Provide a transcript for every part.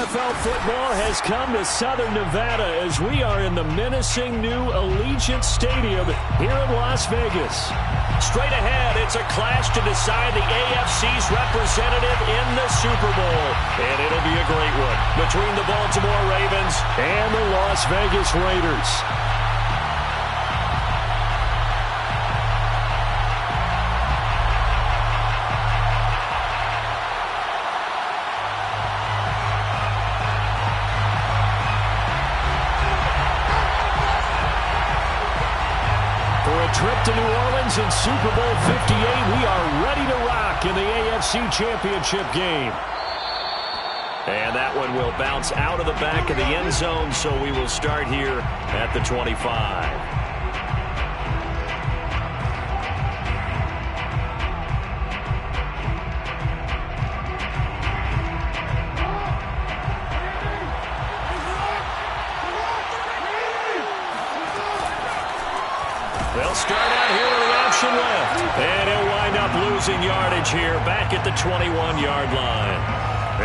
NFL football has come to Southern Nevada as we are in the menacing new Allegiant Stadium here in Las Vegas. Straight ahead, it's a clash to decide the AFC's representative in the Super Bowl. And it'll be a great one between the Baltimore Ravens and the Las Vegas Raiders. Trip to New Orleans in Super Bowl 58. We are ready to rock in the AFC Championship game. And that one will bounce out of the back of the end zone, so we will start here at the 25. They'll start out here with an option left. And he'll wind up losing yardage here back at the 21-yard line.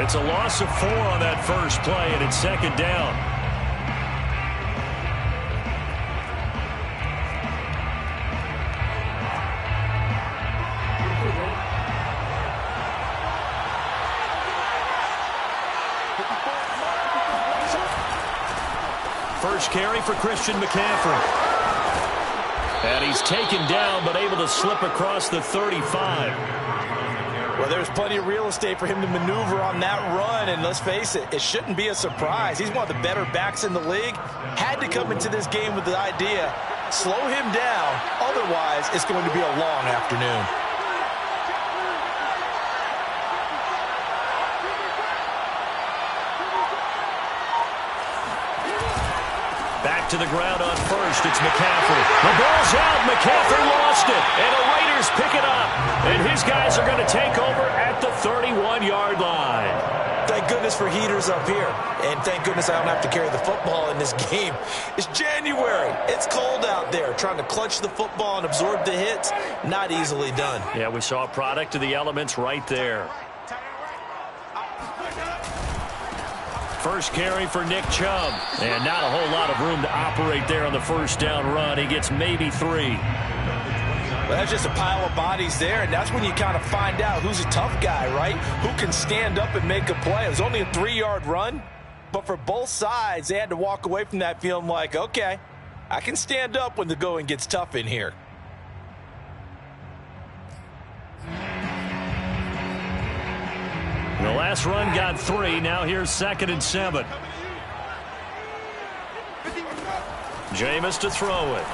It's a loss of 4 on that first play, and it's second down. First carry for Christian McCaffrey. And he's taken down, but able to slip across the 35. Well, there's plenty of real estate for him to maneuver on that run, and let's face it, it shouldn't be a surprise. He's one of the better backs in the league. Had to come into this game with the idea, slow him down, otherwise it's going to be a long afternoon. Back to the ground on first. It's McCaffrey. The ball's out. McCaffrey lost it. And the Raiders pick it up. And his guys are going to take over at the 31-yard line. Thank goodness for heaters up here. And thank goodness I don't have to carry the football in this game. It's January. It's cold out there. Trying to clutch the football and absorb the hits, not easily done. Yeah, we saw a product of the elements right there. First carry for Nick Chubb. And not a whole lot of room to operate there on the first down run. He gets maybe 3. Well, that's just a pile of bodies there, and that's when you kind of find out who's a tough guy, right? Who can stand up and make a play. It was only a 3-yard run, but for both sides, they had to walk away from that feeling like, okay, I can stand up when the going gets tough in here. The last run got 3. Now here's 2nd and 7. Jameis to throw it.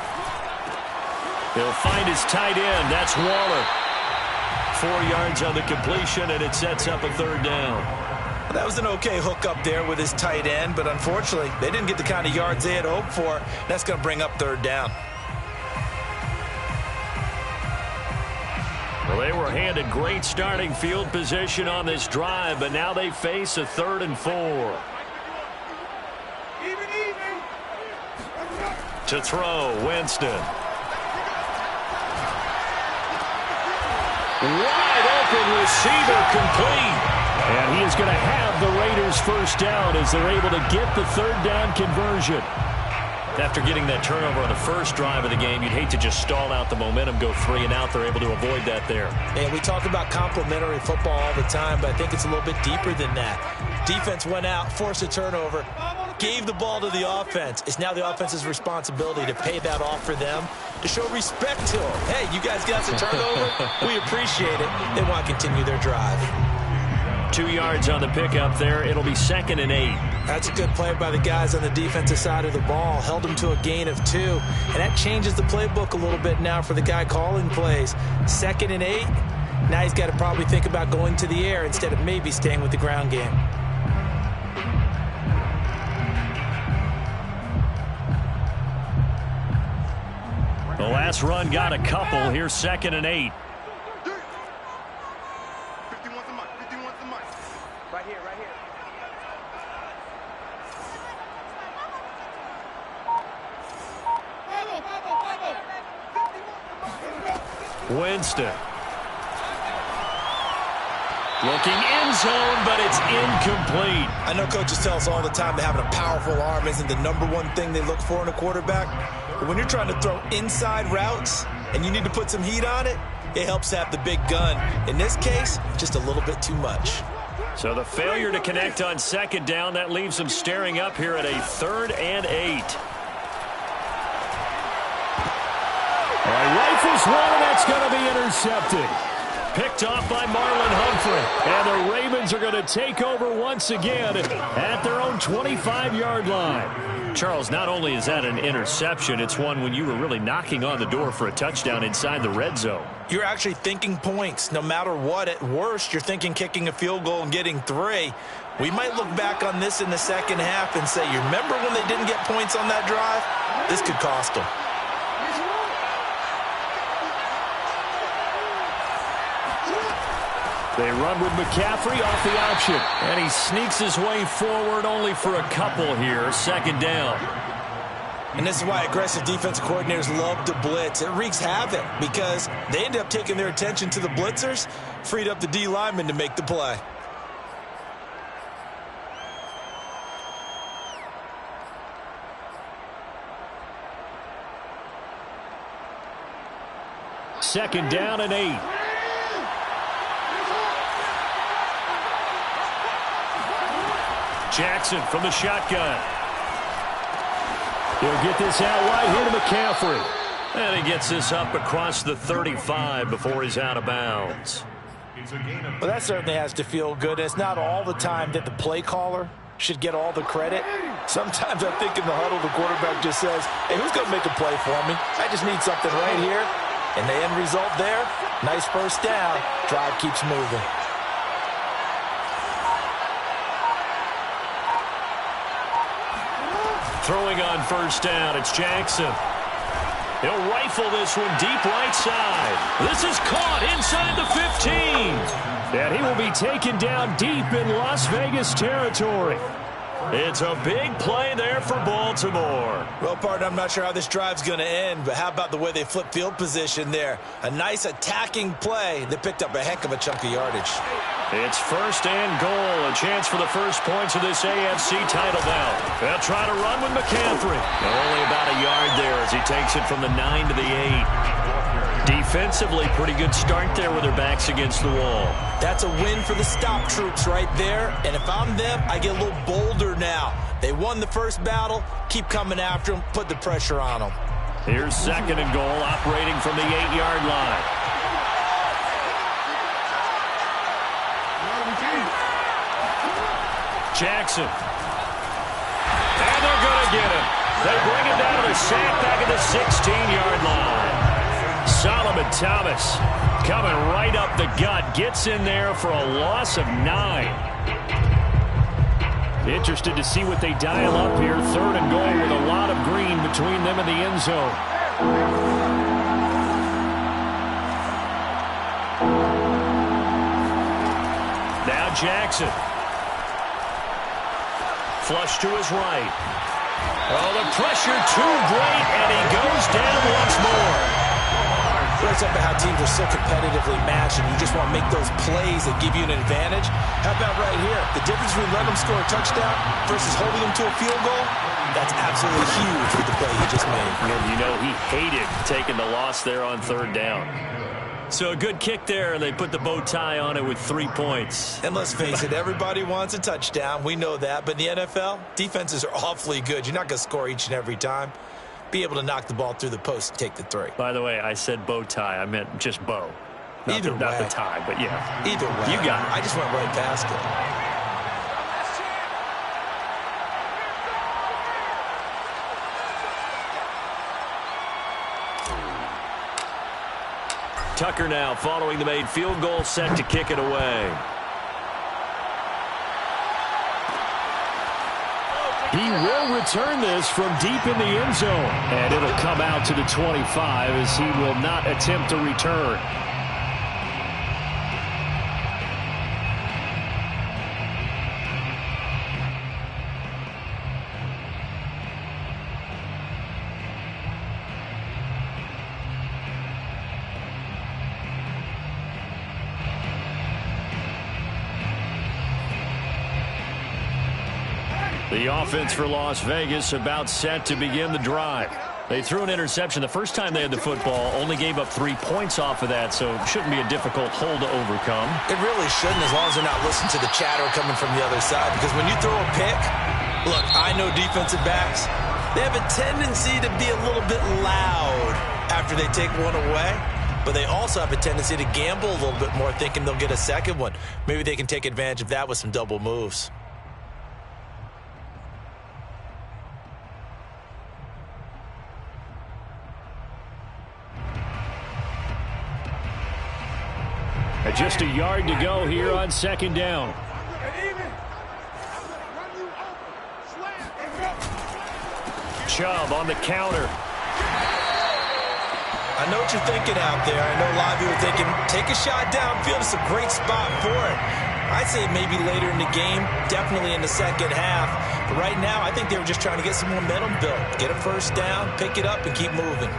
He'll find his tight end. That's Waller. 4 yards on the completion, and it sets up a 3rd down. That was an okay hook up there with his tight end, but unfortunately, they didn't get the kind of yards they had hoped for. That's going to bring up 3rd down. Well, they were handed great starting field position on this drive, but now they face a 3rd and 4. To throw, Winston. Wide open receiver complete. And he is going to have the Raiders first down as they're able to get the 3rd down conversion. After getting that turnover on the first drive of the game, you'd hate to just stall out the momentum, go 3 and out. They're able to avoid that there. And we talk about complementary football all the time, but I think it's a little bit deeper than that. Defense went out, forced a turnover, gave the ball to the offense. It's now the offense's responsibility to pay that off for them, to show respect to them. Hey, you guys got some turnover? We appreciate it. They want to continue their drive. 2 yards on the pickup there. It'll be 2nd and 8. That's a good play by the guys on the defensive side of the ball. Held them to a gain of 2. And that changes the playbook a little bit now for the guy calling plays. 2nd and 8. Now he's got to probably think about going to the air instead of maybe staying with the ground game. The last run got a couple. Here's 2nd and 8. Winston. Looking end zone, but it's incomplete. I know coaches tell us all the time that having a powerful arm isn't the #1 thing they look for in a quarterback. But when you're trying to throw inside routes and you need to put some heat on it, it helps to have the big gun. In this case, just a little bit too much. So the failure to connect on second down, that leaves them staring up here at a 3rd and 8. All right, rifles one, and that's going to be intercepted. Picked off by Marlon Humphrey. And the Ravens are going to take over once again at their own 25-yard line. Charles, not only is that an interception, it's one when you were really knocking on the door for a touchdown inside the red zone. You're actually thinking points. No matter what, at worst, you're thinking kicking a field goal and getting 3. We might look back on this in the second half and say, you remember when they didn't get points on that drive? This could cost them. They run with McCaffrey off the option. And he sneaks his way forward only for a couple here. 2nd down. And this is why aggressive defensive coordinators love to blitz. It wreaks havoc because they end up taking their attention to the blitzers, freed up the D lineman to make the play. Second down and 8. Jackson from the shotgun. He'll get this out wide here to McCaffrey. And he gets this up across the 35 before he's out of bounds. Well, that certainly has to feel good. It's not all the time that the play caller should get all the credit. Sometimes I think in the huddle, the quarterback just says, hey, who's going to make a play for me? I just need something right here. And the end result there, nice first down. Drive keeps moving. Throwing on first down, it's Jackson. He'll rifle this one deep right side. This is caught inside the 15. And he will be taken down deep in Las Vegas territory. It's a big play there for Baltimore. Well, partner, I'm not sure how this drive's going to end, but how about the way they flip field position there? A nice attacking play that picked up a heck of a chunk of yardage. It's 1st and goal, a chance for the first points of this AFC title bout. They'll try to run with McCaffrey. Only about a yard there as he takes it from the 9 to the 8. Defensively, pretty good start there with their backs against the wall. That's a win for the stop troops right there. And if I'm them, I get a little bolder now. They won the first battle. Keep coming after them. Put the pressure on them. Here's 2nd and goal, operating from the 8-yard line. Jackson. And they're going to get him. They bring him down to the sack back at the 16-yard line. Solomon Thomas coming right up the gut. Gets in there for a loss of 9. Interested to see what they dial up here. 3rd and goal with a lot of green between them and the end zone. Now Jackson. Flush to his right. Oh, the pressure too great, and he goes down once more. It's up how teams are so competitively matched, and you just want to make those plays that give you an advantage. How about right here? The difference between letting them score a touchdown versus holding them to a field goal, that's absolutely huge with the play he just made. And you know he hated taking the loss there on 3rd down. So a good kick there, and they put the bow tie on it with 3 points. And let's face it, everybody wants a touchdown. We know that. But in the NFL, defenses are awfully good. You're not going to score each and every time. Be able to knock the ball through the post and take the 3. By the way, I said bow tie. I meant just bow. Not the tie, but yeah. Either way. You got it. I just went right past it. Tucker now following the made field goal, set to kick it away. He will return this from deep in the end zone. And it'll come out to the 25 as he will not attempt to return. The offense for Las Vegas about set to begin the drive. They threw an interception the first time they had the football, only gave up 3 points off of that, so it shouldn't be a difficult hole to overcome. It really shouldn't, as long as they're not listening to the chatter coming from the other side, because when you throw a pick, look, I know defensive backs, they have a tendency to be a little bit loud after they take one away, but they also have a tendency to gamble a little bit more, thinking they'll get a second one. Maybe they can take advantage of that with some double moves. Just a yard to go here on second down. Chubb on the counter. I know what you're thinking out there. I know a lot of you are thinking, take a shot downfield. It's a great spot for it. I'd say maybe later in the game, definitely in the second half. But right now, I think they were just trying to get some momentum built. Get a first down, pick it up, and keep moving.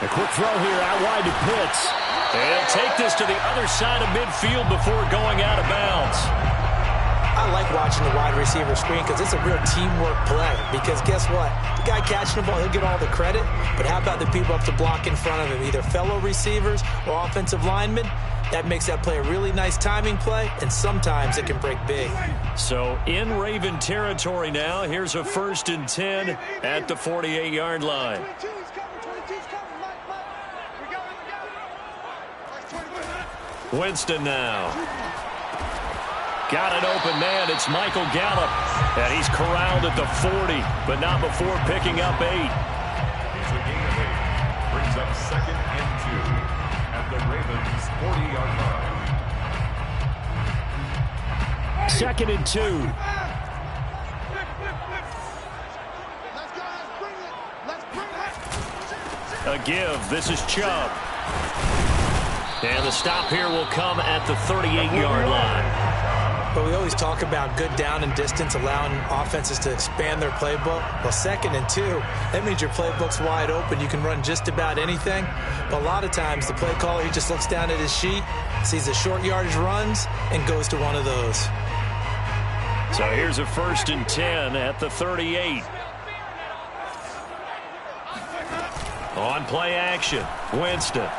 A quick throw here out wide to Pitts. And take this to the other side of midfield before going out of bounds. I like watching the wide receiver screen because it's a real teamwork play. Because guess what? The guy catching the ball, he'll get all the credit. But how about the people up to block in front of him? Either fellow receivers or offensive linemen. That makes that play a really nice timing play, and sometimes it can break big. So in Raven territory now, here's a 1st and 10 at the 48-yard line. Winston now. Got an open man. It's Michael Gallup. And he's corralled at the 40, but not before picking up 8. It's a gain of 8. Brings up 2nd and 2 at the Ravens' 40-yard line. 2nd and 2. A give. This is Chubb. And the stop here will come at the 38-yard line. But we always talk about good down and distance, allowing offenses to expand their playbook. Well, 2nd and 2, that means your playbook's wide open. You can run just about anything. But a lot of times, the play caller, he just looks down at his sheet, sees the short yardage runs, and goes to one of those. So here's a 1st and 10 at the 38. On play action, Winston.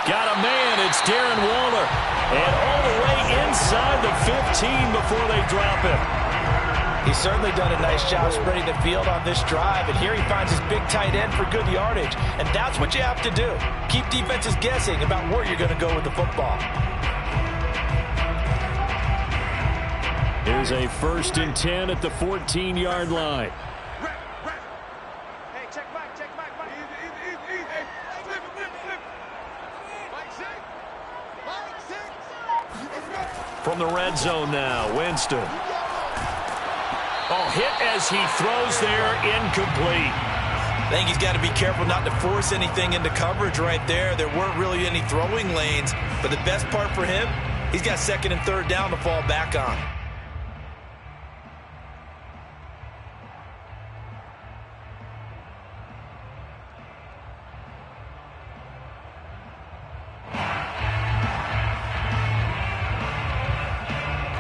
Got a man, it's Darren Waller. And all the way inside the 15 before they drop him. He's certainly done a nice job spreading the field on this drive. And here he finds his big tight end for good yardage. And that's what you have to do. Keep defenses guessing about where you're going to go with the football. Here's a 1st and 10 at the 14-yard line. From the red zone now, Winston. Oh, hit as he throws there, incomplete. I think he's got to be careful not to force anything into coverage right there. There weren't really any throwing lanes, but the best part for him, he's got 2nd and 3rd down to fall back on.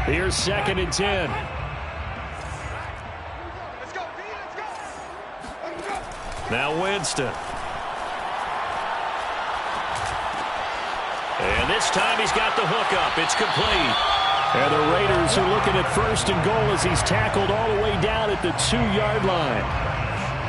Here's 2nd and 10. Now Winston. And this time he's got the hook up. It's complete. And the Raiders are looking at 1st and goal as he's tackled all the way down at the 2-yard line.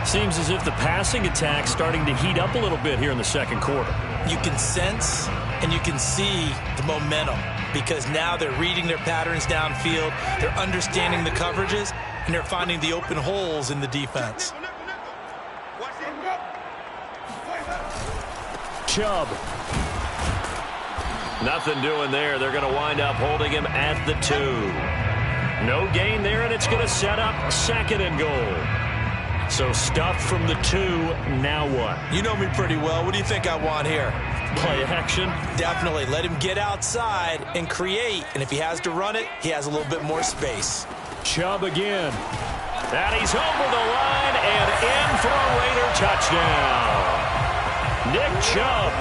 Seems as if the passing attack's starting to heat up a little bit here in the 2nd quarter. You can sense and you can see the momentum because now they're reading their patterns downfield, they're understanding the coverages, and they're finding the open holes in the defense. Chubb. Nothing doing there. They're going to wind up holding him at the 2. No gain there, and it's going to set up 2nd and goal. So stuffed from the 2, now what? You know me pretty well. What do you think I want here? Play action? Definitely. Let him get outside and create. And if he has to run it, he has a little bit more space. Chubb again. And he's over the line and in for a Raider touchdown. Nick Chubb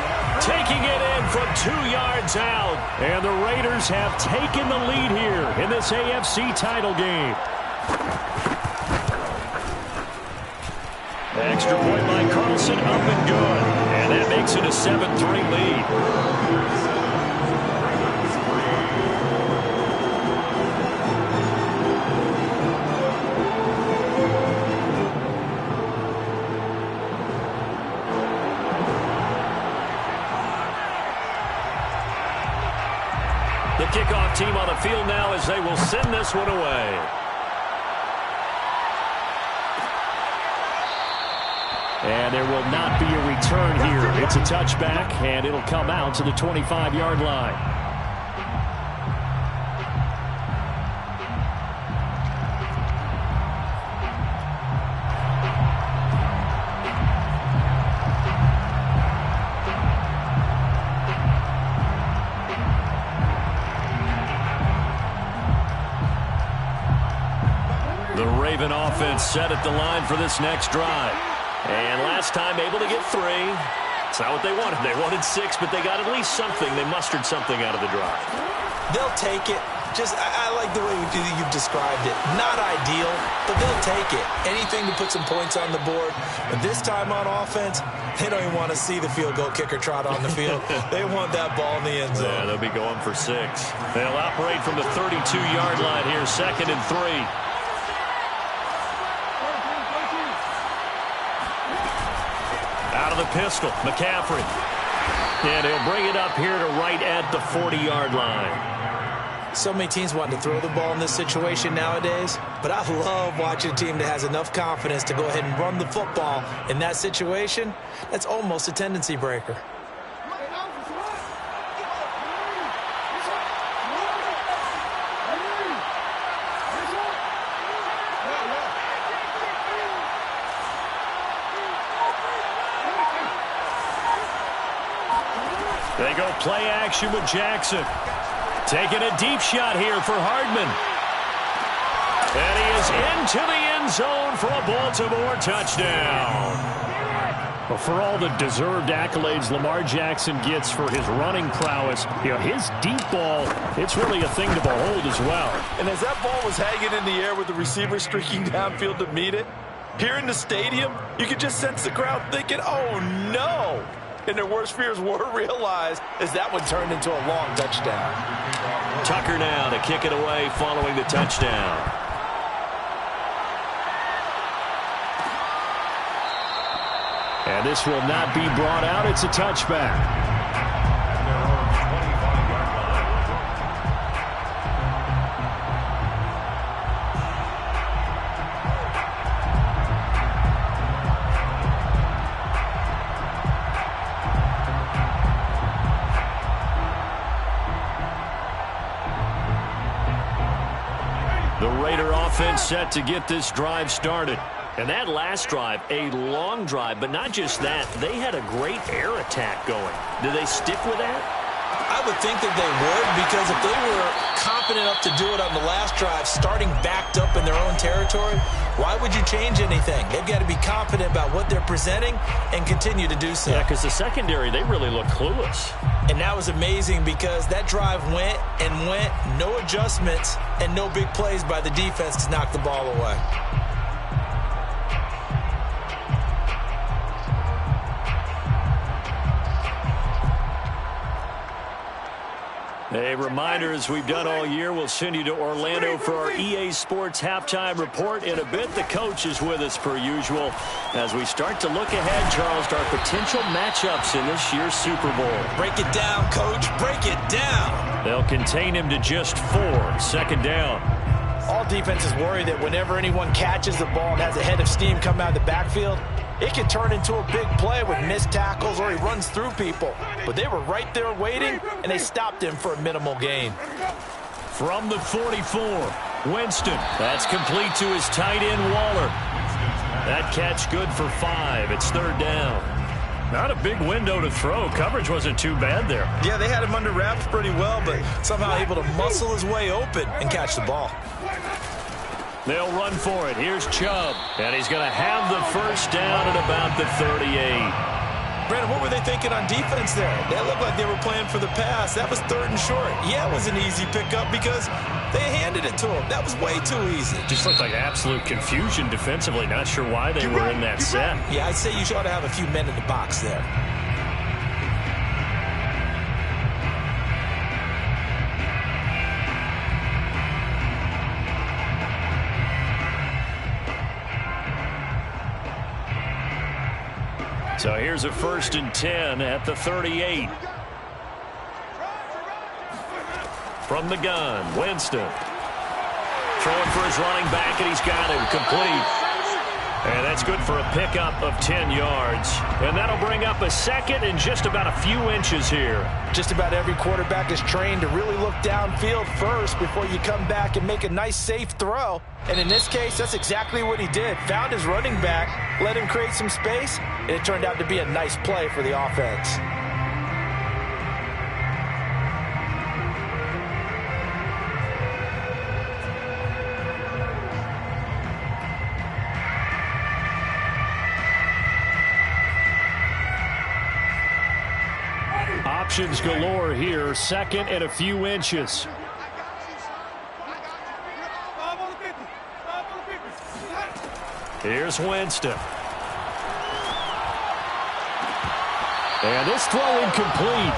taking it in from 2 yards out. And the Raiders have taken the lead here in this AFC title game. Extra point by Carlson, up and good. And that makes it a 7-3 lead. The kickoff team on the field now as they will send this one away. And there will not be a return here. It's a touchback, and it'll come out to the 25-yard line. The Raven offense set at the line for this next drive. And last time able to get 3. It's not what they wanted. They wanted 6, but they got at least something. They mustered something out of the drive. They'll take it. I like the way you've described it. Not ideal, but they'll take it. Anything to put some points on the board. But this time on offense, they don't even want to see the field goal kicker trot on the field. They want that ball in the end zone. Yeah, they'll be going for 6. They'll operate from the 32-yard line here, 2nd and 3. Out of the pistol, McCaffrey. And he'll bring it up here to right at the 40-yard line. So many teams want to throw the ball in this situation nowadays, but I love watching a team that has enough confidence to go ahead and run the football in that situation. That's almost a tendency breaker. They go play action with Jackson. Taking a deep shot here for Hardman. And he is into the end zone for a Baltimore touchdown. Well, for all the deserved accolades Lamar Jackson gets for his running prowess, his deep ball, it's really a thing to behold as well. And as that ball was hanging in the air with the receiver streaking downfield to meet it, here in the stadium, you could just sense the crowd thinking, oh, no. And their worst fears were realized as that one turned into a long touchdown. Tucker now to kick it away following the touchdown. And this will not be brought out. It's a touchback. The Raider offense set to get this drive started. And that last drive, a long drive, but not just that. They had a great air attack going. Do they stick with that? I would think that they would, because if they were confident enough to do it on the last drive, starting backed up in their own territory, why would you change anything? They've got to be confident about what they're presenting and continue to do so. Yeah, because the secondary, they really look clueless. And that was amazing because that drive went and went, no adjustments, and no big plays by the defense to knock the ball away. A reminder, as we've done all year, we'll send you to Orlando for our EA Sports halftime report. In a bit, the coach is with us per usual as we start to look ahead, Charles, to our potential matchups in this year's Super Bowl. Break it down, Coach. Break it down. They'll contain him to just 4. Second down. All defenses worry that whenever anyone catches the ball and has a head of steam come out of the backfield, it can turn into a big play with missed tackles or he runs through people. But they were right there waiting, and they stopped him for a minimal gain. From the 44, Winston. That's complete to his tight end, Waller. That catch good for 5. It's 3rd down. Not a big window to throw. Coverage wasn't too bad there. Yeah, they had him under wraps pretty well, but somehow able to muscle his way open and catch the ball. They'll run for it. Here's Chubb. And he's going to have the first down at about the 38. Brandon, what were they thinking on defense there? That looked like they were playing for the pass. That was 3rd and short. Yeah, it was an easy pickup because they handed it to him. That was way too easy. Just looked like absolute confusion defensively. Not sure why they were in that set. Yeah, I'd say you ought to have a few men in the box there. So here's a 1st and 10 at the 38. From the gun, Winston. Throwing for his running back, and he's got him complete. And that's good for a pickup of 10 yards. And that'll bring up a 2nd and just about a few inches here. Just about every quarterback is trained to really look downfield first before you come back and make a nice, safe throw. And in this case, that's exactly what he did. Found his running back, let him create some space, and it turned out to be a nice play for the offense. Options galore here. 2nd and a few inches. Here's Winston. And this throw incomplete.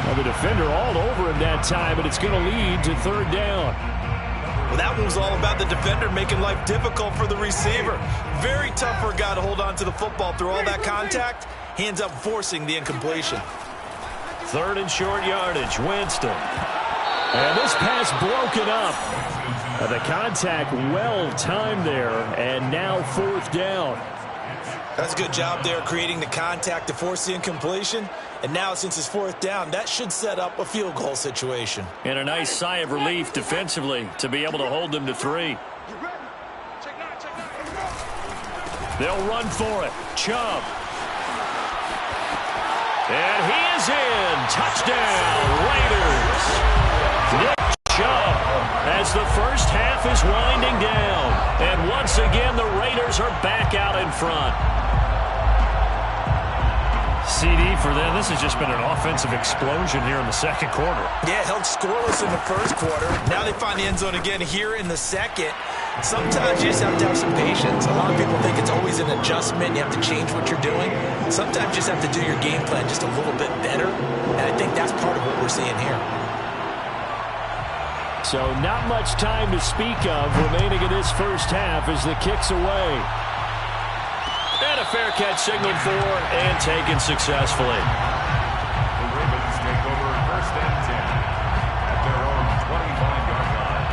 Well, the defender all over him that time, and it's going to lead to 3rd down. Well, that one was all about the defender making life difficult for the receiver. Very tough for a guy to hold on to the football through all that contact. He ends up forcing the incompletion. 3rd and short yardage, Winston. And this pass broken up. The contact well timed there, and now 4th down. That's a good job there creating the contact to force the incompletion. And now since it's 4th down, that should set up a field goal situation. And a nice sigh of relief defensively to be able to hold them to 3. They'll run for it. Chubb. And he is in. Touchdown, Raiders. Nick Chubb as the first half is winding down. And once again, the Raiders are back out in front. CD for them. This has just been an offensive explosion here in the 2nd quarter. Yeah, held scoreless in the 1st quarter. Now they find the end zone again here in the 2nd. Sometimes you just have to have some patience. A lot of people think it's always an adjustment. You have to change what you're doing. Sometimes you just have to do your game plan just a little bit better. And I think that's part of what we're seeing here. So not much time to speak of remaining in this 1st half as the kick's away. And a fair catch signaled for and taken successfully. The Ravens take over 1st and 10 at their own 25-yard line.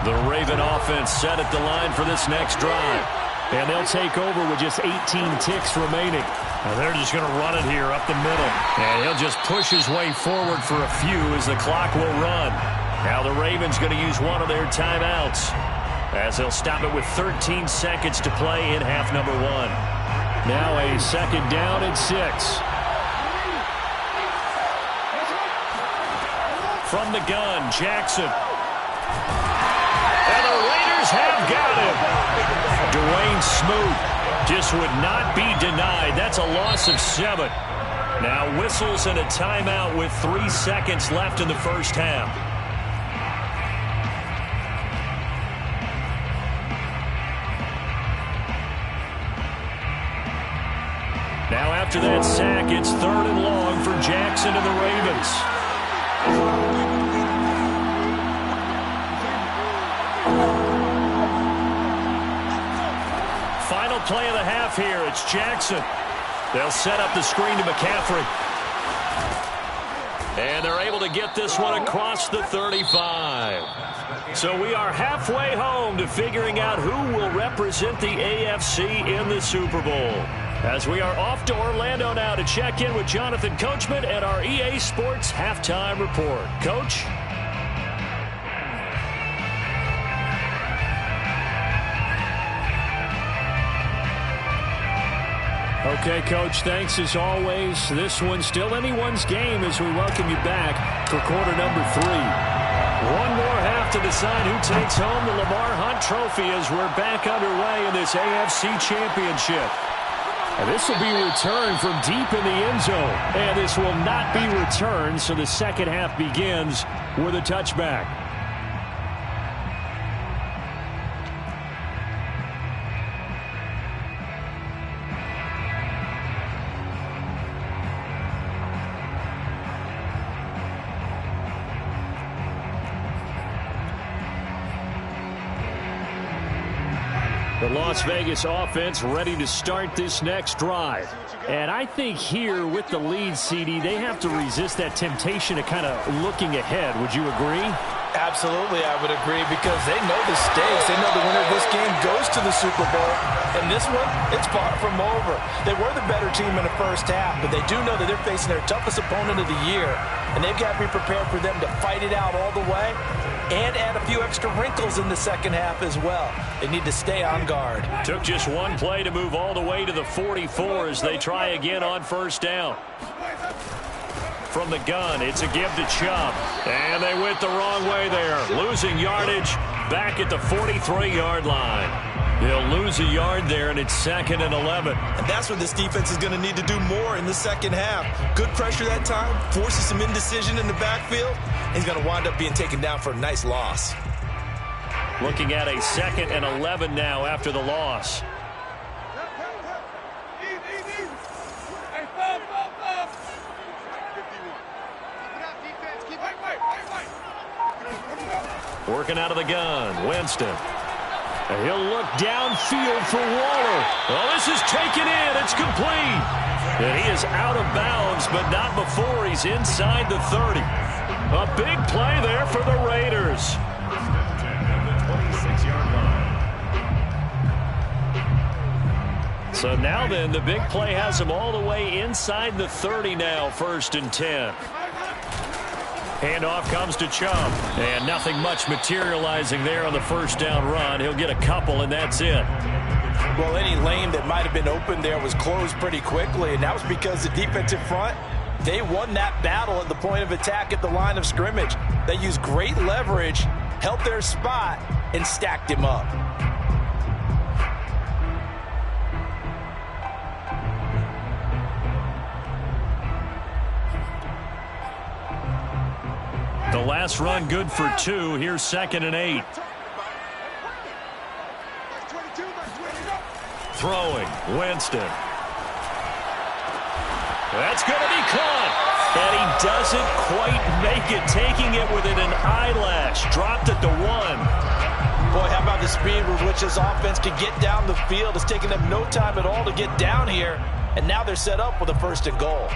The Raven offense set at the line for this next drive. And they'll take over with just 18 ticks remaining. And they're just going to run it here up the middle. And he'll just push his way forward for a few as the clock will run. Now the Ravens going to use one of their timeouts as they'll stop it with 13 seconds to play in half number 1. Now a 2nd down and 6. From the gun, Jackson. And the Raiders have got him. Dwayne Smoot just would not be denied. That's a loss of 7. Now whistles and a timeout with 3 seconds left in the 1st half. Now after that sack, it's 3rd and long for Jackson and the Ravens. Final play of the half here. It's Jackson. They'll set up the screen to McCaffrey. And they're able to get this one across the 35. So we are halfway home to figuring out who will represent the AFC in the Super Bowl. As we are off to Orlando now to check in with Jonathan Coachman and our EA Sports Halftime Report. Coach? Okay, Coach, thanks as always. This one's still anyone's game as we welcome you back for quarter number 3. One more half to decide who takes home the Lamar Hunt Trophy as we're back underway in this AFC Championship. And this will be returned from deep in the end zone. And this will not be returned, so the second half begins with a touchback. The Las Vegas offense ready to start this next drive. And I think here with the lead, CD, they have to resist that temptation of kind of looking ahead. Would you agree? Absolutely, I would agree, because they know the stakes. They know the winner of this game goes to the Super Bowl. And this one, it's far from over. They were the better team in the first half, but they do know that they're facing their toughest opponent of the year. And they've got to be prepared for them to fight it out all the way and add a few extra wrinkles in the second half as well. They need to stay on guard. Took just one play to move all the way to the 44 as they try again on first down. From the gun, it's a give to Chubb. And they went the wrong way there. Losing yardage back at the 43-yard line. They'll lose a yard there, and it's 2nd and 11. And that's what this defense is going to need to do more in the second half. Good pressure that time, forces some indecision in the backfield. He's going to wind up being taken down for a nice loss. Looking at a 2nd and 11 now after the loss. Working out of the gun, Winston. And he'll look downfield for Waller. Oh, this is taken in. It's complete. And he is out of bounds, but not before he's inside the 30. A big play there for the Raiders. 26-yard line. So now then, the big play has him all the way inside the 30 now, 1st and 10. Handoff comes to Chubb. And nothing much materializing there on the first down run. He'll get a couple, and that's it. Well, any lane that might have been open there was closed pretty quickly, and that was because the defensive front, they won that battle at the point of attack at the line of scrimmage. They used great leverage, held their spot, and stacked him up. The last run good for 2. Here's 2nd and 8. Throwing, Winston. That's going to be caught. And he doesn't quite make it, taking it within an eyelash. Dropped at the 1. Boy, how about the speed with which this offense can get down the field? It's taken them no time at all to get down here. And now they're set up with a 1st and goal.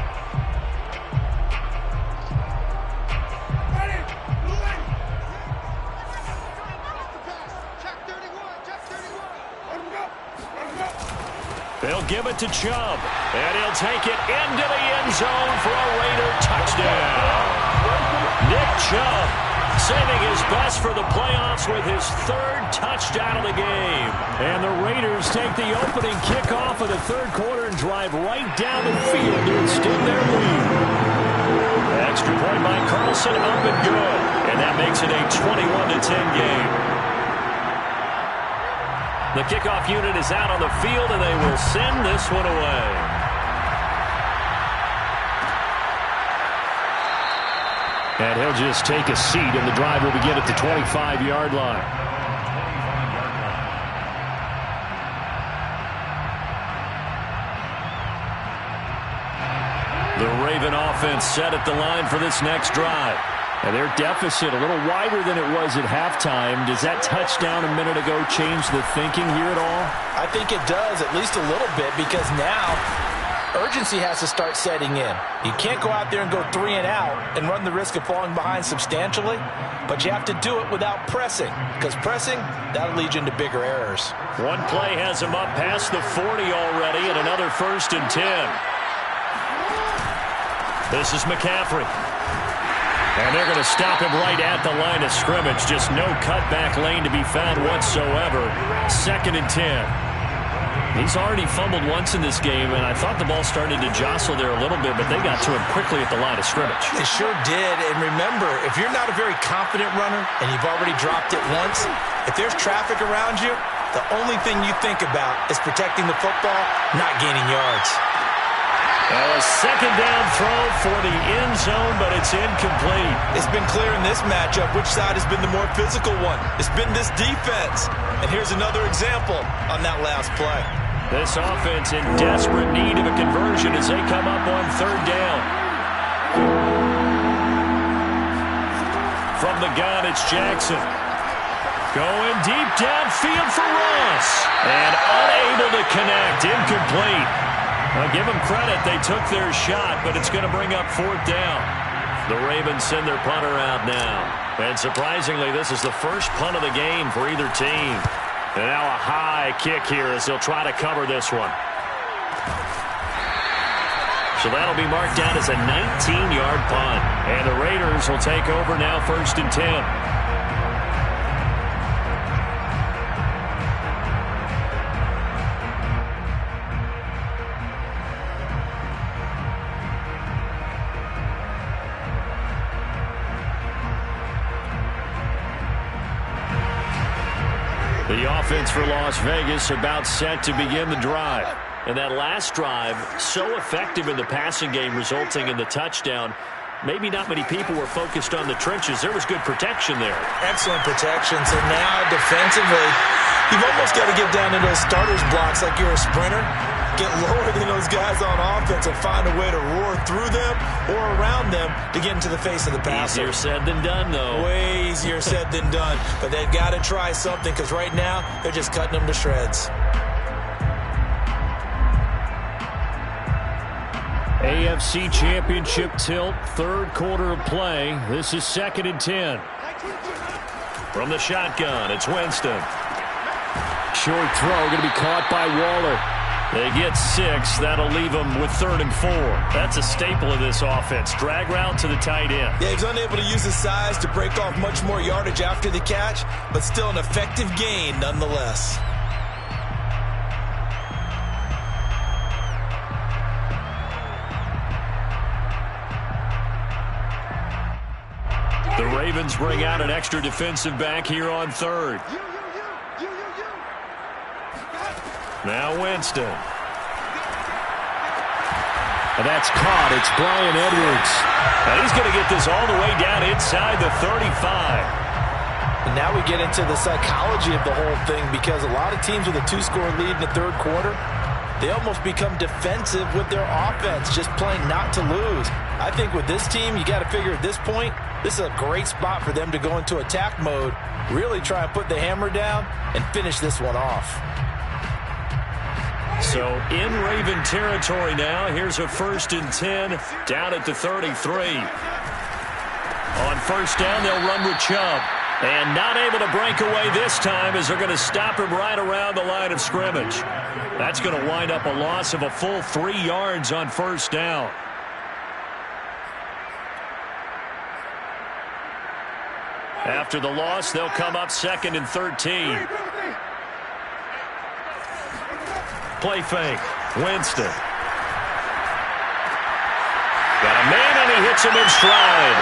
They'll give it to Chubb, and he'll take it into the end zone for a Raider touchdown. Nick Chubb saving his best for the playoffs with his 3rd touchdown of the game. And the Raiders take the opening kickoff of the 3rd quarter and drive right down the field to extend their lead. Extra point by Carlson, up and good. And that makes it a 21-10 game. The kickoff unit is out on the field, and they will send this one away. And he'll just take a seat, and the drive will begin at the 25-yard line. The Raven offense set at the line for this next drive. And their deficit a little wider than it was at halftime. Does that touchdown a minute ago change the thinking here at all? I think it does, at least a little bit, because now urgency has to start setting in. You can't go out there and go 3 and out and run the risk of falling behind substantially, but you have to do it without pressing, because pressing, that'll lead you into bigger errors. One play has him up past the 40 already, and another 1st and 10. This is McCaffrey. And they're going to stop him right at the line of scrimmage. Just no cutback lane to be found whatsoever. 2nd and 10. He's already fumbled once in this game, and I thought the ball started to jostle there a little bit, but they got to him quickly at the line of scrimmage. They sure did. And remember, if you're not a very confident runner and you've already dropped it once, if there's traffic around you, the only thing you think about is protecting the football, not gaining yards. A 2nd down throw for the end zone, but it's incomplete. It's been clear in this matchup which side has been the more physical one. It's been this defense. And here's another example on that last play. This offense in desperate need of a conversion as they come up on 3rd down. From the gun, it's Jackson. Going deep downfield for Ross. And unable to connect. Incomplete. I'll give them credit. They took their shot, but it's going to bring up 4th down. The Ravens send their punter out now. And surprisingly, this is the first punt of the game for either team. And now a high kick here as they'll try to cover this one. So that'll be marked down as a 19-yard punt. And the Raiders will take over now 1st and 10. The offense for Las Vegas about set to begin the drive. And that last drive, so effective in the passing game, resulting in the touchdown. Maybe not many people were focused on the trenches. There was good protection there. Excellent protection. So now defensively, you've almost got to get down into those starters blocks like you're a sprinter. Get lower than those guys on offense and find a way to roar through them or around them to get into the face of the passer. Easier said than done, though. Way easier said than done. But they've got to try something, because right now they're just cutting them to shreds. AFC Championship tilt, 3rd quarter of play. This is 2nd and 10. From the shotgun, it's Winston. Short throw, going to be caught by Waller. They get 6. That'll leave them with 3rd and 4. That's a staple of this offense. Drag route to the tight end. Yeah, he's unable to use his size to break off much more yardage after the catch, but still an effective gain nonetheless. The Ravens bring out an extra defensive back here on 3rd. Now Winston. And that's caught. It's Bryan Edwards. And he's going to get this all the way down inside the 35. And now we get into the psychology of the whole thing, because a lot of teams with a 2-score lead in the 3rd quarter, they almost become defensive with their offense, just playing not to lose. I think with this team, you got to figure at this point, this is a great spot for them to go into attack mode, really try and put the hammer down and finish this one off. So in Raven territory now. Here's a 1st and 10 down at the 33. On 1st down, they'll run with Chubb. And not able to break away this time as they're going to stop him right around the line of scrimmage. That's going to wind up a loss of a full 3 yards on 1st down. After the loss, they'll come up 2nd and 13. Play fake. Winston. Got a man, and he hits him in stride.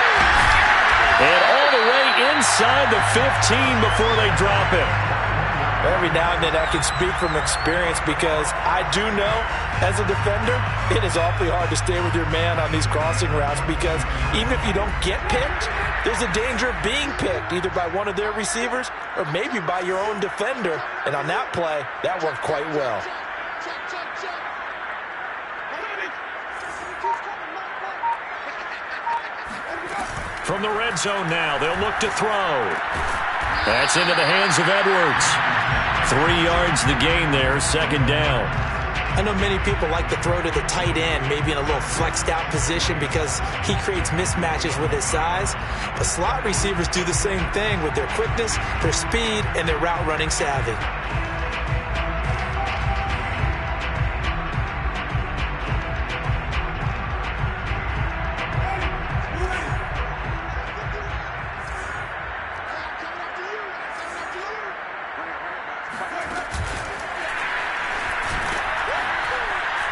And all the way inside the 15 before they drop him. Every now and then I can speak from experience, because I do know, as a defender, it is awfully hard to stay with your man on these crossing routes, because even if you don't get picked, there's a danger of being picked, either by one of their receivers or maybe by your own defender. And on that play, that worked quite well. From the red zone now, they'll look to throw. That's into the hands of Edwards. 3 yards the gain there, 2nd down. I know many people like to throw to the tight end, maybe in a little flexed out position because he creates mismatches with his size. But slot receivers do the same thing with their quickness, their speed, and their route running savvy.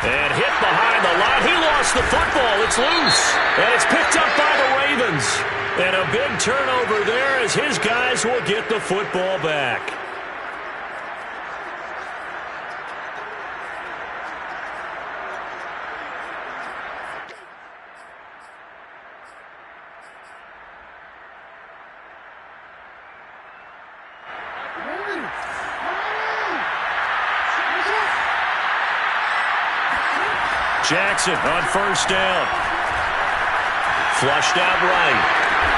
And hit behind the line. He lost the football. It's loose. And it's picked up by the Ravens. And a big turnover there as his guys will get the football back. Jackson on first down. Flushed out right.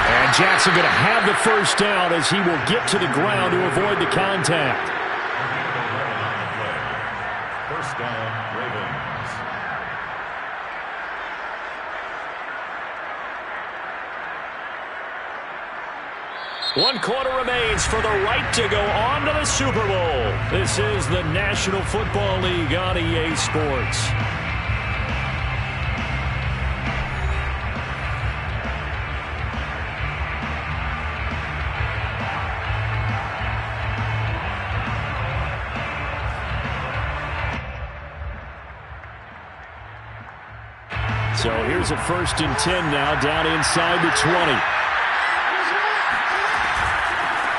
And Jackson going to have the first down as he will get to the ground to avoid the contact. First down, Ravens. One quarter remains for the right to go on to the Super Bowl. This is the National Football League on EA Sports. So here's a 1st and 10 now, down inside the 20.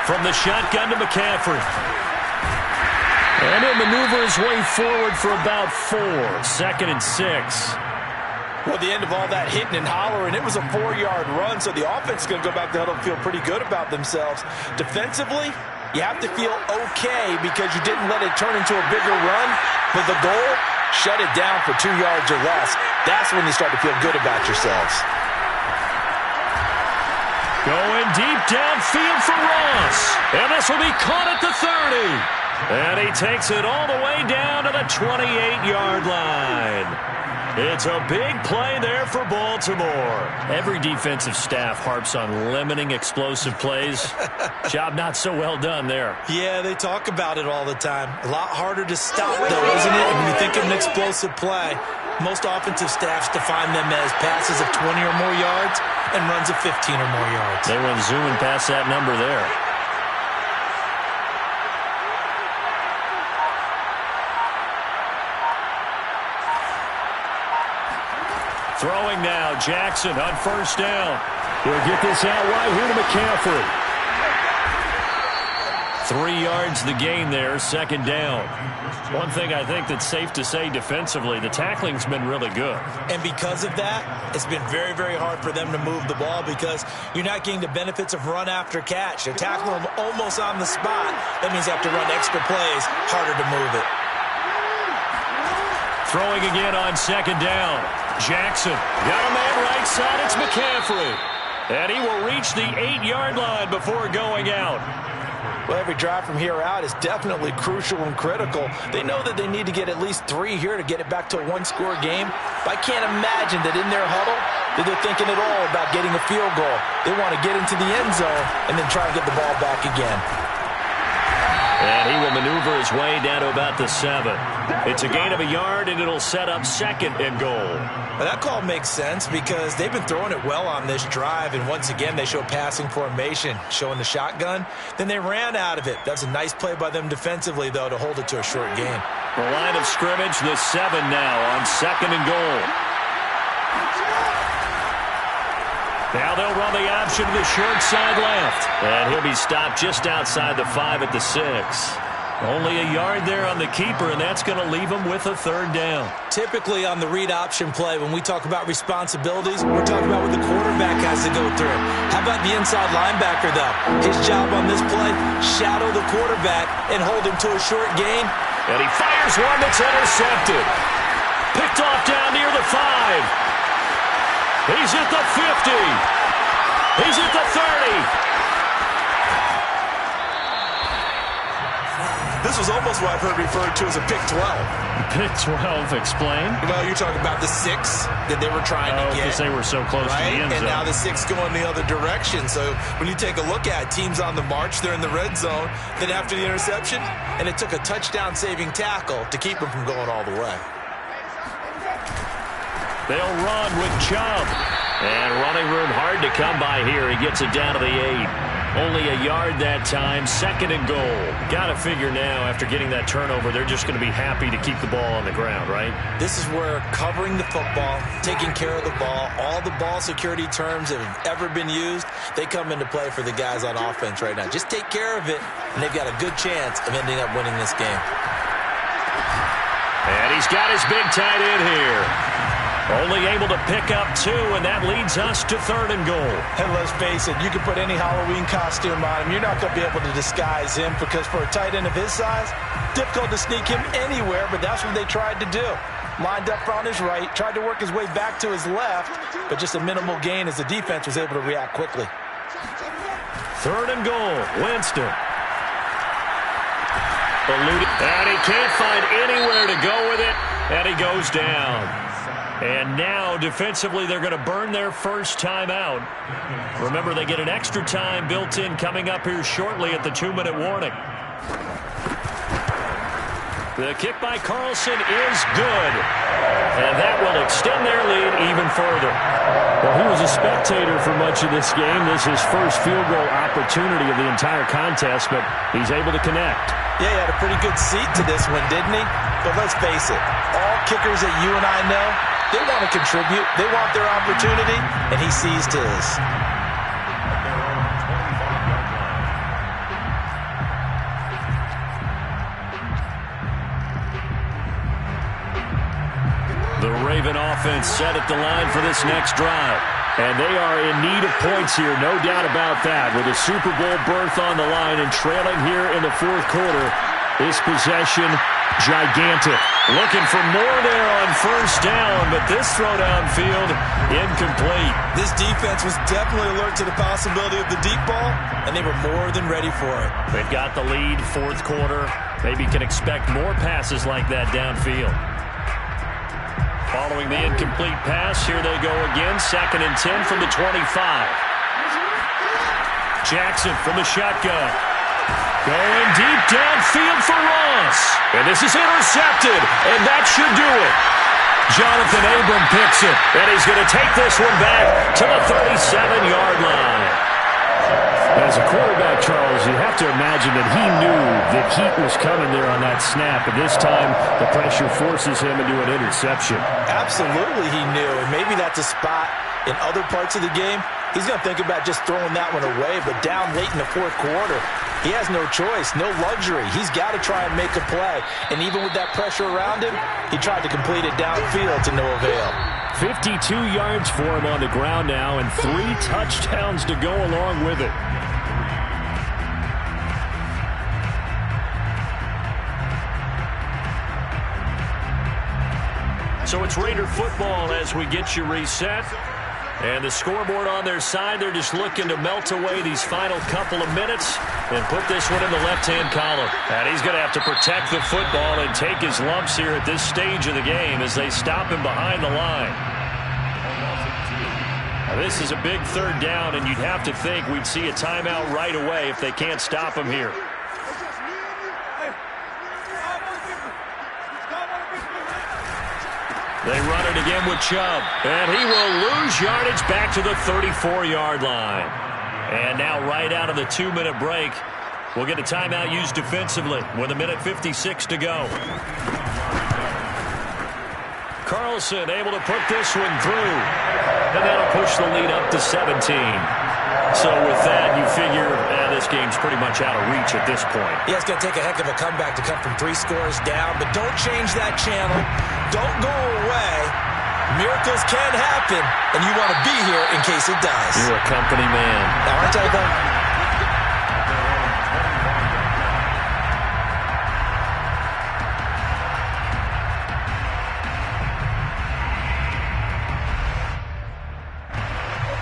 From the shotgun to McCaffrey. And he'll maneuver his way forward for about 4. 2nd and 6. Well, the end of all that hitting and hollering, it was a 4-yard run, so the offense is going to go back to huddle and feel pretty good about themselves. Defensively, you have to feel okay because you didn't let it turn into a bigger run, but the goal, shut it down for 2 yards or less. That's when you start to feel good about yourselves. Going deep downfield for Ross. And this will be caught at the 30. And he takes it all the way down to the 28-yard line. It's a big play there for Baltimore. Every defensive staff harps on limiting explosive plays. Job not so well done there. Yeah, they talk about it all the time. A lot harder to stop, though, isn't it? When you think of an explosive play, most offensive staffs define them as passes of 20 or more yards and runs of 15 or more yards. They went zooming past that number there. Throwing now, Jackson on first down. He'll get this out right here to McCaffrey. 3 yards the gain there, 2nd down. One thing I think that's safe to say defensively, the tackling's been really good. And because of that, it's been very, very hard for them to move the ball because you're not getting the benefits of run after catch. They're tackling them almost on the spot. That means they have to run extra plays, harder to move it. Throwing again on 2nd down. Jackson got a man right side. It's McCaffrey. And he will reach the 8-yard line before going out. Well, every drive from here out is definitely crucial and critical. They know that they need to get at least 3 here to get it back to a 1-score game. But I can't imagine that in their huddle that they're thinking at all about getting a field goal. They want to get into the end zone and then try and get the ball back again. And he will maneuver his way down to about the 7. It's a gain of a yard, and it'll set up 2nd and goal. Well, that call makes sense because they've been throwing it well on this drive, and once again they show passing formation, showing the shotgun. Then they ran out of it. That's a nice play by them defensively, though, to hold it to a short gain. The line of scrimmage, the 7 now on 2nd and goal. Now they'll run the option to the short side left. And he'll be stopped just outside the 5 at the 6. Only a yard there on the keeper, and that's going to leave him with a 3rd down. Typically on the read option play, when we talk about responsibilities, we're talking about what the quarterback has to go through. How about the inside linebacker, though? His job on this play, shadow the quarterback and hold him to a short gain. And he fires one that's intercepted. Picked off down near the 5. He's at the 50. He's at the 30. The This was almost what I've heard referred to as a pick 12. Pick 12, explain. Well, you're talking about the 6 that they were trying to get. Because they were so close to the end zone. And now the 6 going the other direction. So when you take a look at teams on the march, they're in the red zone. Then after the interception, and it took a touchdown-saving tackle to keep them from going all the way. They'll run with Chubb. And running room hard to come by here. He gets it down to the 8. Only a yard that time. 2nd and goal. Got to figure now, after getting that turnover, they're just going to be happy to keep the ball on the ground, right? This is where covering the football, taking care of the ball, all the ball security terms that have ever been used, they come into play for the guys on offense right now. Just take care of it, and they've got a good chance of ending up winning this game. And he's got his big tight end here. Only able to pick up 2, and that leads us to 3rd and goal. And let's face it, you can put any Halloween costume on him. You're not going to be able to disguise him because for a tight end of his size, difficult to sneak him anywhere, but that's what they tried to do. Lined up on his right, tried to work his way back to his left, but just a minimal gain as the defense was able to react quickly. 3rd and goal, Winston. And he can't find anywhere to go with it, and he goes down. And now, defensively, they're going to burn their first time out. Remember, they get an extra time built in coming up here shortly at the 2-minute warning. The kick by Carlson is good. And that will extend their lead even further. Well, he was a spectator for much of this game. This is his first field goal opportunity of the entire contest, but he's able to connect. Yeah, he had a pretty good seat to this one, didn't he? But let's face it, all kickers that you and I know, they want to contribute. They want their opportunity, and he seized his. The Raven offense set at the line for this next drive. And they are in need of points here, no doubt about that. With a Super Bowl berth on the line and trailing here in the 4th quarter, this possession gigantic. Looking for more there on 1st down, but this throw downfield incomplete. This defense was definitely alert to the possibility of the deep ball, and they were more than ready for it. They've got the lead, 4th quarter. Maybe can expect more passes like that downfield. Following the incomplete pass, here they go again. 2nd and 10 from the 25. Jackson from the shotgun. Going deep downfield for Ross. And this is intercepted, and that should do it. Jonathan Abram picks it, and he's going to take this one back to the 37-yard line. As a quarterback, Charles, you have to imagine that he knew that heat was coming there on that snap, and this time the pressure forces him into an interception. Absolutely he knew, and maybe that's a spot in other parts of the game. He's going to think about just throwing that one away, but down late in the 4th quarter, he has no choice, no luxury. He's got to try and make a play, and even with that pressure around him, he tried to complete it downfield to no avail. 52 yards for him on the ground now, and 3 touchdowns to go along with it. So it's Raider football as we get you reset. And the scoreboard on their side, they're just looking to melt away these final couple of minutes and put this one in the left-hand column. And he's going to have to protect the football and take his lumps here at this stage of the game as they stop him behind the line. Now, this is a big 3rd down, and you'd have to think we'd see a timeout right away if they can't stop him here. They run it again with Chubb, and he will lose yardage back to the 34-yard line. And now right out of the 2-minute break, we'll get a timeout used defensively with 1:56 to go. Carlson able to put this one through, and that'll push the lead up to 17. So with that, you figure this game's pretty much out of reach at this point. Yeah, it's going to take a heck of a comeback to come from 3 scores down, but don't change that channel. Don't go away. Miracles can happen, and you want to be here in case it does. You're a company man. Now, aren't I, though?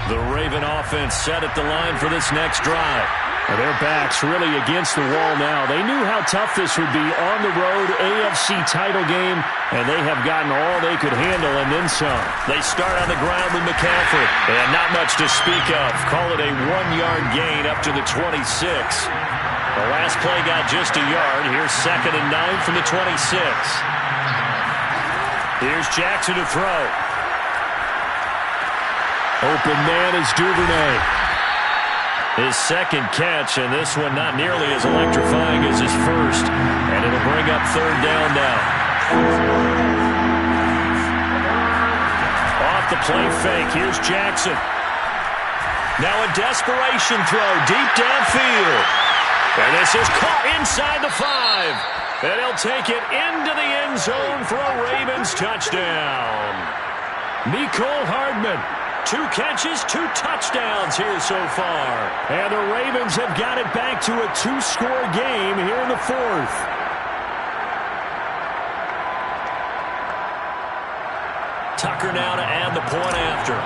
The Raven offense set at the line for this next drive. Their backs really against the wall now. They knew how tough this would be on the road, AFC title game, and they have gotten all they could handle and then some. They start on the ground with McCaffrey, and not much to speak of. Call it a 1-yard gain up to the 26. The last play got just a yard. Here's 2nd and 9 from the 26. Here's Jackson to throw. Open man is Duvernay. His second catch, and this one not nearly as electrifying as his first. And it'll bring up 3rd down now. Off the play fake, here's Jackson. Now a desperation throw deep downfield. And this is caught inside the 5. And he'll take it into the end zone for a Ravens touchdown. Mecole Hardman. 2 catches, 2 touchdowns here so far. And the Ravens have got it back to a 2-score game here in the 4th. Tucker now to add the point after.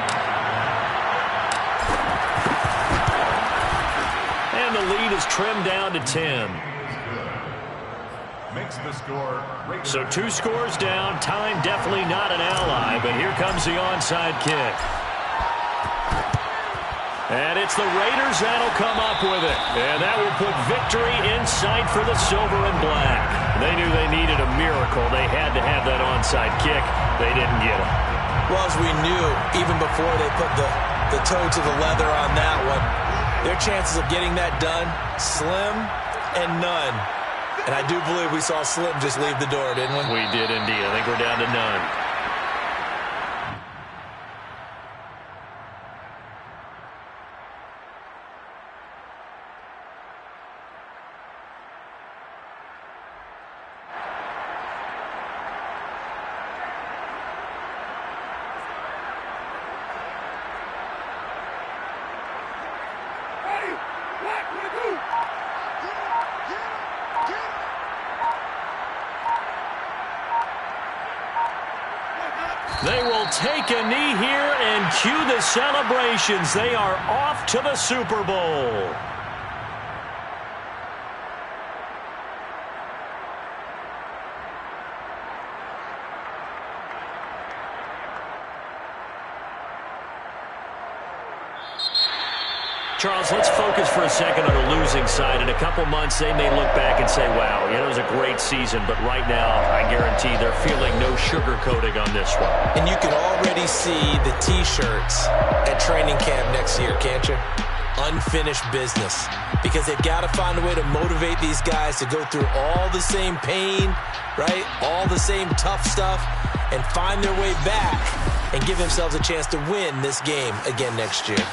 And the lead is trimmed down to 10. Makes the score. So 2 scores down. Time definitely not an ally, but here comes the onside kick. And it's the Raiders that'll come up with it. And that will put victory in sight for the silver and black. They knew they needed a miracle. They had to have that onside kick. They didn't get it. Well, as we knew, even before they put the toe to the leather on that one, their chances of getting that done, slim and none. And I do believe we saw Slim just leave the door, didn't we? We did indeed. I think we're down to none. They will take a knee here and cue the celebrations. They are off to the Super Bowl. Charles, let's focus for a second on the losing side. In a couple months, they may look back and say, wow, it was a great season. But right now, I guarantee they're feeling no sugarcoating on this one. And you can already see the T-shirts at training camp next year, can't you? Unfinished business. Because they've got to find a way to motivate these guys to go through all the same pain, right? All the same tough stuff, and find their way back and give themselves a chance to win this game again next year.